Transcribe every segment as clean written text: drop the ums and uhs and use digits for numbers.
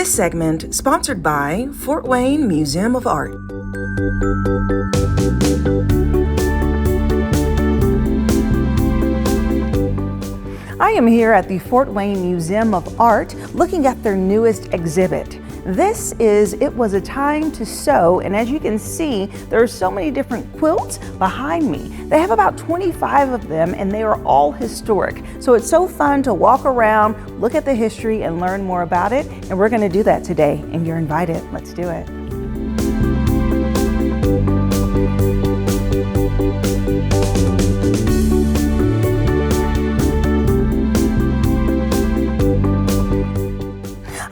This segment sponsored by Fort Wayne Museum of Art. I am here at the Fort Wayne Museum of Art looking at their newest exhibit. This is It Was a Time to Sew, and as you can see, there are so many different quilts behind me. They have about 25 of them, and they are all historic. So it's so fun to walk around, look at the history, and learn more about it, and we're going to do that today, and you're invited. Let's do it.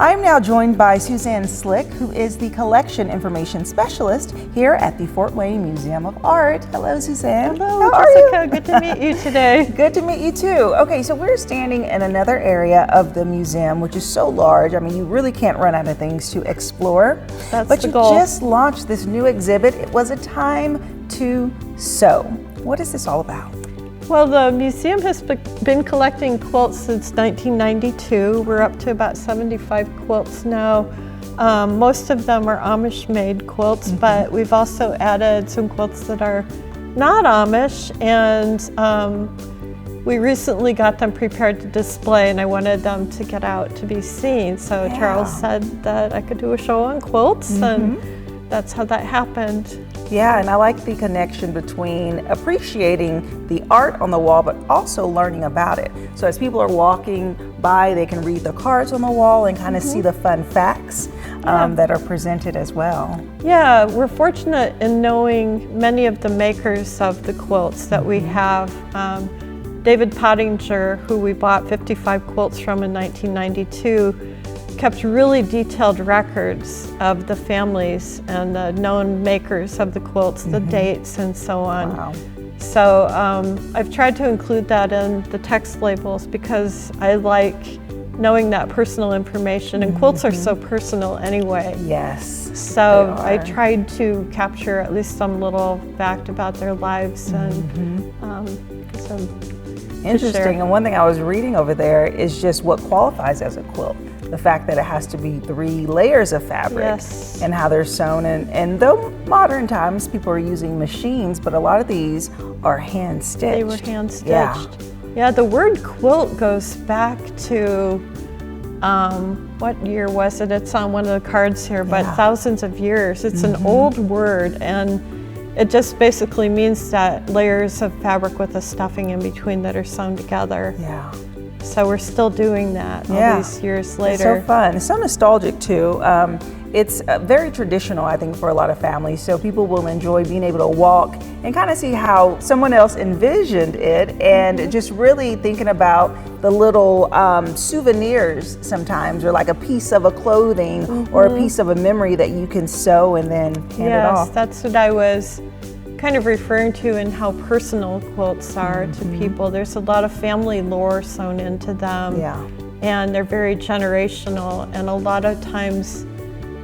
I am now joined by Suzanne Slick, who is the Collection Information Specialist here at the Fort Wayne Museum of Art. Hello, Suzanne. Hello, How Jessica. are you? Good to meet you today. Good to meet you too. Okay, so we're standing in another area of the museum, which is so large. I mean, you really can't run out of things to explore. That's but the goal. You just launched this new exhibit. It Was a Time to Sew. What is this all about? Well, the museum has been collecting quilts since 1992. We're up to about 75 quilts now. Most of them are Amish-made quilts, but we've also added some quilts that are not Amish, and we recently got them prepared to display, and I wanted them to get out to be seen. So Charles said that I could do a show on quilts, and that's how that happened. Yeah, and I like the connection between appreciating the art on the wall, but also learning about it. So as people are walking by, they can read the cards on the wall and kind of see the fun facts that are presented as well. Yeah, we're fortunate in knowing many of the makers of the quilts that we have. David Pottinger, who we bought 55 quilts from in 1992, kept really detailed records of the families and the known makers of the quilts, the dates and so on. Wow. So I've tried to include that in the text labels because I like knowing that personal information, and quilts are so personal anyway. Yes. So I tried to capture at least some little fact about their lives and Interesting. And one thing I was reading over there is just what qualifies as a quilt. The fact that it has to be 3 layers of fabric and how they're sewn. And though modern times people are using machines, but a lot of these are hand stitched. They were hand stitched. Yeah, the word quilt goes back to, what year was it? It's on one of the cards here, but thousands of years. It's an old word, and it just basically means that layers of fabric with a stuffing in between that are sewn together. Yeah. So we're still doing that all these years later. It's so fun. It's so nostalgic too. It's very traditional, I think, for a lot of families. So people will enjoy being able to walk and kind of see how someone else envisioned it, and just really thinking about the little souvenirs sometimes, or like a piece of a clothing or a piece of a memory that you can sew and then hand it off. Yes, that's what I was kind of referring to in how personal quilts are to people. There's a lot of family lore sewn into them, and they're very generational, and a lot of times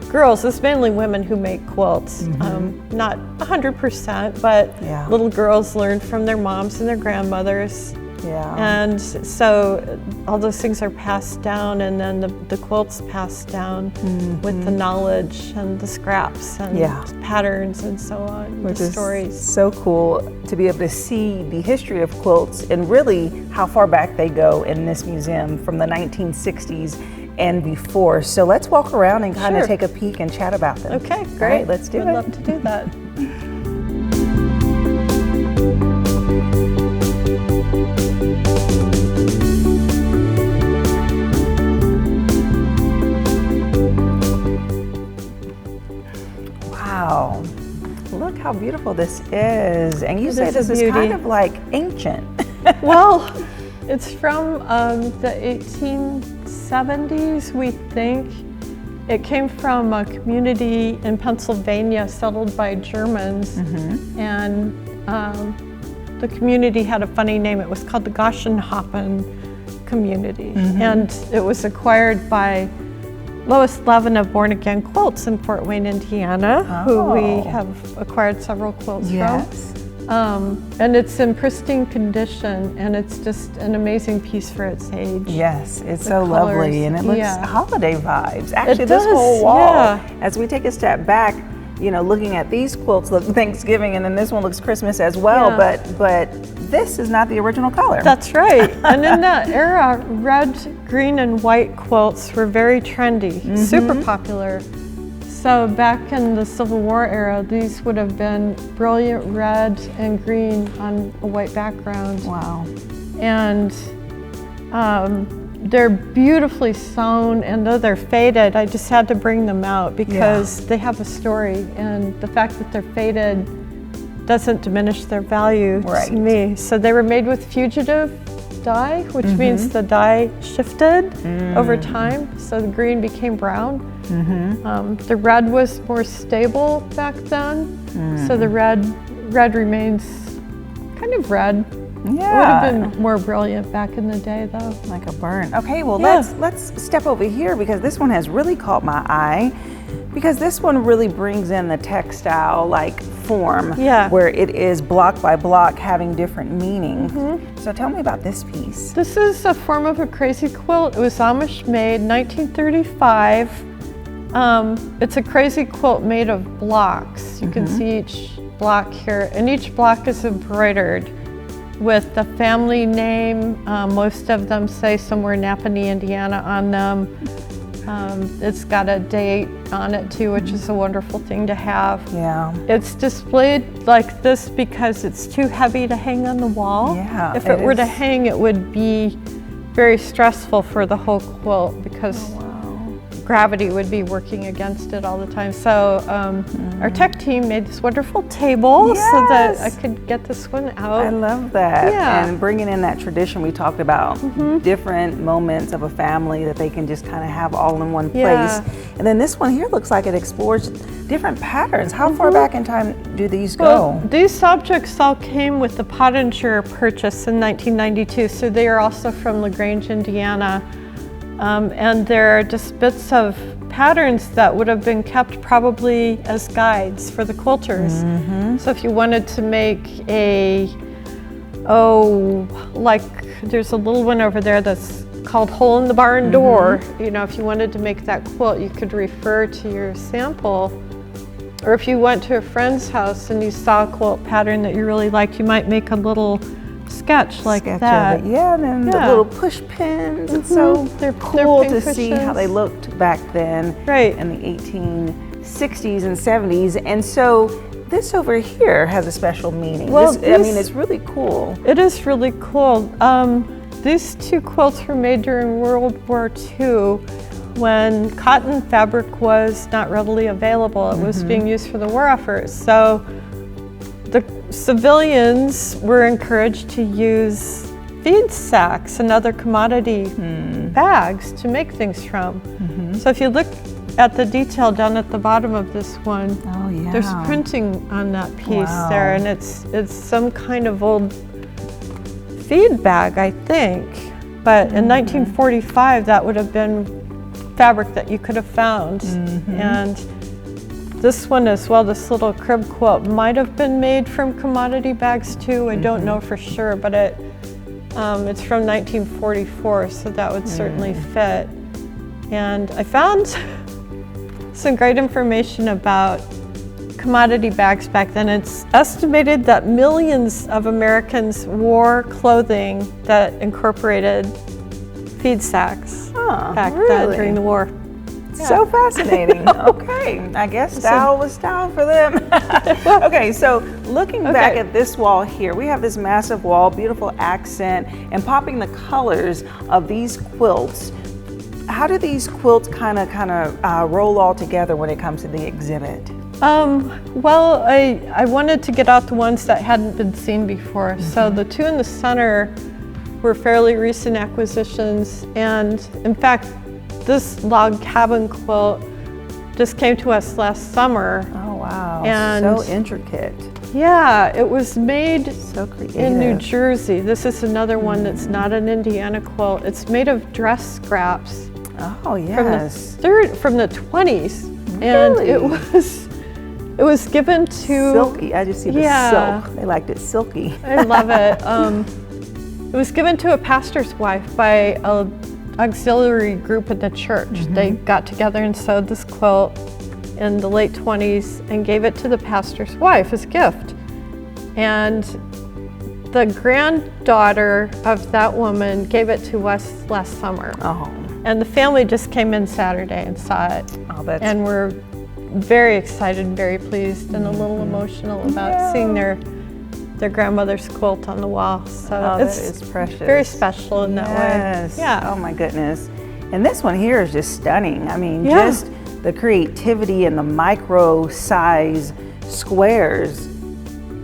girls, it's mainly women who make quilts, not 100%, but little girls learn from their moms and their grandmothers. And so all those things are passed down, and then the quilts passed down with the knowledge and the scraps and patterns and so on, Which the is stories. So cool to be able to see the history of quilts and really how far back they go in this museum from the 1960s and before. So let's walk around and kind of take a peek and chat about them. Okay, great. All right, let's do it. I'd love to do that. Wow, look how beautiful this is. And you say is this is kind of like ancient. Well, it's from the 1870s, we think. It came from a community in Pennsylvania settled by Germans, and the community had a funny name. It was called the Goshenhofen community, and it was acquired by Lois Levin of Born Again Quilts in Fort Wayne, Indiana, who we have acquired several quilts from. And it's in pristine condition, and it's just an amazing piece for its age. Yes, it's so lovely, and it looks holiday vibes. Actually, It this does, whole wall, yeah. as we take a step back, you know, looking at these quilts look Thanksgiving, and then this one looks Christmas as well, Yeah. but this is not the original color. That's right. And in that era, red, green, and white quilts were very trendy, super popular. So back in the Civil War era, these would have been brilliant red and green on a white background. Wow. And they're beautifully sewn, and though they're faded, I just had to bring them out because they have a story, and the fact that they're faded doesn't diminish their value to me. So they were made with fugitive dye, which means the dye shifted over time, so the green became brown. The red was more stable back then, so the red remains kind of red. Yeah. It would have been more brilliant back in the day, though. Like a burn. Okay, well let's step over here, because this one has really caught my eye, because this one really brings in the textile like form, where it is block by block having different meanings. So tell me about this piece. This is a form of a crazy quilt. It was Amish made 1935. It's a crazy quilt made of blocks. You can see each block here, and each block is embroidered with the family name. Most of them say somewhere Napanee, Indiana on them. It's got a date on it too, which is a wonderful thing to have. Yeah. It's displayed like this because it's too heavy to hang on the wall. Yeah. If it were to hang, it would be very stressful for the whole quilt because gravity would be working against it all the time. So our tech team made this wonderful table so that I could get this one out. I love that. Yeah. And bringing in that tradition we talked about, different moments of a family that they can just kind of have all in one place. And then this one here looks like it explores different patterns. How far back in time do these go? These objects all came with the Pottinger purchase in 1992, so they are also from LaGrange, Indiana. And they're just bits of patterns that would have been kept probably as guides for the quilters. So if you wanted to make like there's a little one over there that's called Hole in the Barn Door. You know, if you wanted to make that quilt, you could refer to your sample. Or if you went to a friend's house and you saw a quilt pattern that you really liked, you might make a little sketch like that. Yeah, and then the little push pins. It's so they're cool to pin see how they looked back then in the 1860s and 70s. And so this over here has a special meaning. Well, I mean, it's really cool. It is really cool. These two quilts were made during World War II when cotton fabric was not readily available. It was being used for the war effort. So the civilians were encouraged to use feed sacks and other commodity bags to make things from. So if you look at the detail down at the bottom of this one, there's printing on that piece there, and it's some kind of old feed bag, I think. But in 1945, that would have been fabric that you could have found. And this one as well, this little crib quilt, might have been made from commodity bags too. I don't know for sure, but it's from 1944, so that would certainly fit. And I found some great information about commodity bags back then. It's estimated that millions of Americans wore clothing that incorporated feed sacks back then during the war. So fascinating. Okay, I guess style was style for them. Okay, so looking back at this wall here, we have this massive wall, beautiful accent, and popping the colors of these quilts. How do these quilts kind of roll all together when it comes to the exhibit? Well, I wanted to get out the ones that hadn't been seen before. So the two in the center were fairly recent acquisitions, and in fact, this log cabin quilt just came to us last summer. Oh wow, and so intricate. Yeah, it was made so creative. in New Jersey. This is another one that's not an Indiana quilt. It's made of dress scraps. Oh yes. From the 20s. Really? And it was It was given to... Silky, I just see the silk. They liked it silky. I love it. It was given to a pastor's wife by an auxiliary group in the church. They got together and sewed this quilt in the late 20s and gave it to the pastor's wife as a gift. And the granddaughter of that woman gave it to us last summer. Oh. And the family just came in Saturday and saw it. Oh, and we're very excited, very pleased, and a little emotional about seeing their grandmother's quilt on the wall. So it's precious. Very special in that way. Yes. Yeah. Oh my goodness. And this one here is just stunning. I mean, just the creativity and the micro size squares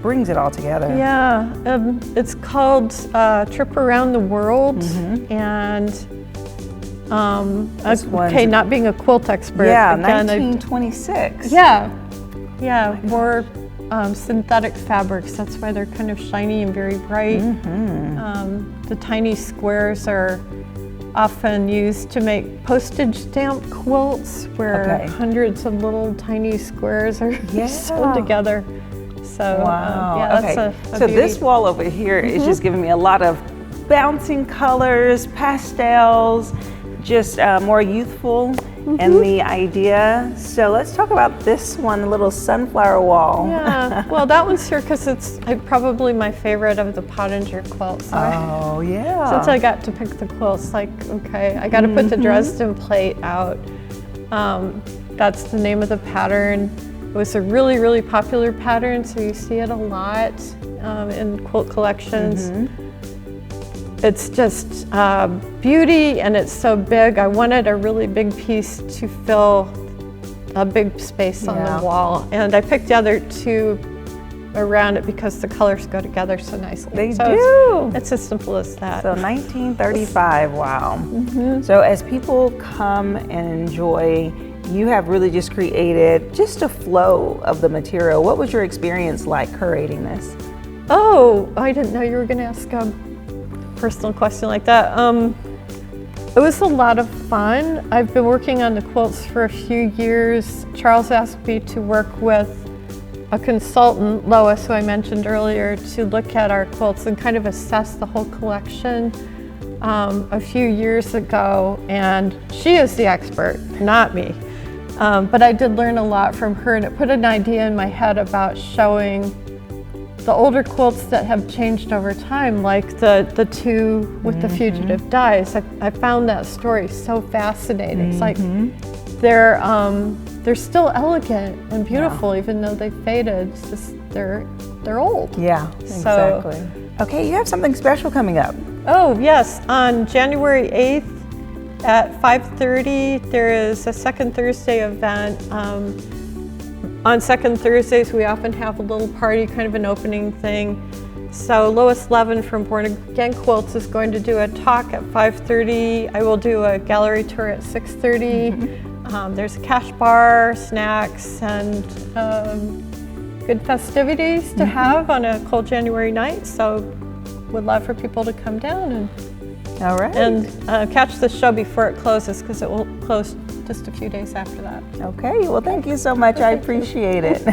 brings it all together. Yeah, it's called Trip Around the World, and okay, not being a quilt expert. Yeah, again, 1926. More synthetic fabrics. That's why they're kind of shiny and very bright. The tiny squares are often used to make postage stamp quilts, where hundreds of little tiny squares are sewn together. So, that's so this wall over here is just giving me a lot of bouncing colors, pastels, just more youthful and the idea. So let's talk about this one, the little sunflower wall. Yeah, well, that one's here because it's probably my favorite of the Pottinger quilts. So since I got to pick the quilts, like, okay, I got to put the Dresden plate out. That's the name of the pattern. It was a really, really popular pattern, so you see it a lot in quilt collections. It's just beauty, and it's so big. I wanted a really big piece to fill a big space on the wall, and I picked the other two around it because the colors go together so nicely. They do. It's as simple as that. So 1935, wow. So as people come and enjoy, you have really just created just a flow of the material. What was your experience like curating this? Oh, I didn't know you were going to ask a personal question like that. It was a lot of fun. I've been working on the quilts for a few years. Charles asked me to work with a consultant, Lois, who I mentioned earlier, to look at our quilts and kind of assess the whole collection a few years ago. And she is the expert, not me. But I did learn a lot from her, and it put an idea in my head about showing the older quilts that have changed over time, like the two with the fugitive dyes. I found that story so fascinating. It's like they're still elegant and beautiful, even though they faded. It's just they're old. Yeah, exactly. Okay, you have something special coming up. Oh yes, on January 8th. At 5:30, there is a Second Thursday event. On Second Thursdays, we often have a little party, kind of an opening thing. So Lois Levin from Born Again Quilts is going to do a talk at 5:30. I will do a gallery tour at 6:30. There's a cash bar, snacks, and good festivities to have on a cold January night. So would love for people to come down and catch the show before it closes, because it will close just a few days after that. Okay, well, thank you so much. I appreciate it.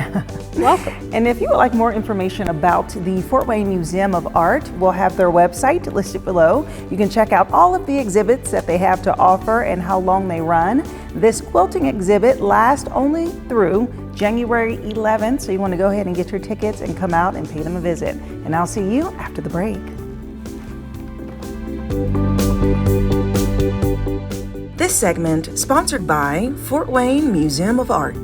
Welcome. And if you would like more information about the Fort Wayne Museum of Art, we'll have their website listed below. You can check out all of the exhibits that they have to offer and how long they run. This quilting exhibit lasts only through January 11th, so you want to go ahead and get your tickets and come out and pay them a visit. And I'll see you after the break. This segment sponsored by Fort Wayne Museum of Art.